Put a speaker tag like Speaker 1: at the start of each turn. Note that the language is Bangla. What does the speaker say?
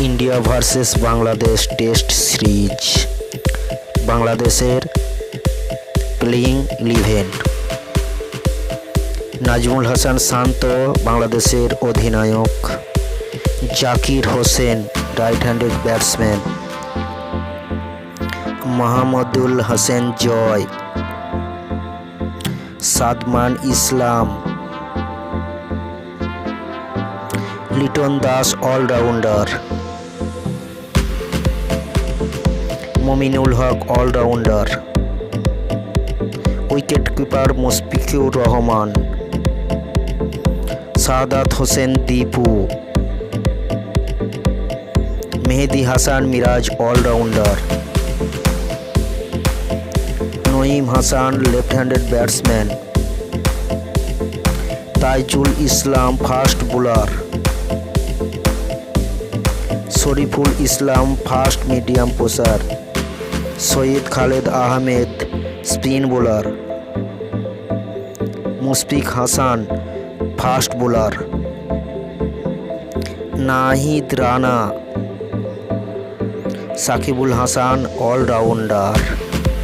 Speaker 1: India versus Bangladesh test series. বাংলাদেশের প্লেইং ইলেভেন: নাজমুল হাসান শান্ত বাংলাদেশের অধিনায়ক, Zakir Hossain right handed batsman, Mahmudul Hasan Joy, Sadman Islam, Liton Das allrounder, Mominul Haque allrounder, wicketkeeper Mushfiqur Rahman, Sadat Hossain Dipu, Mehedi Hasan Miraz allrounder, Nayeem Hasan left handed batsman, Taijul Islam fast bowler, Shoriful Islam fast medium pacer, Syed Khaled Ahmed spin bowler, Mushfik Hasan fast bowler, Nahid Rana, Shakibul Hasan allrounder.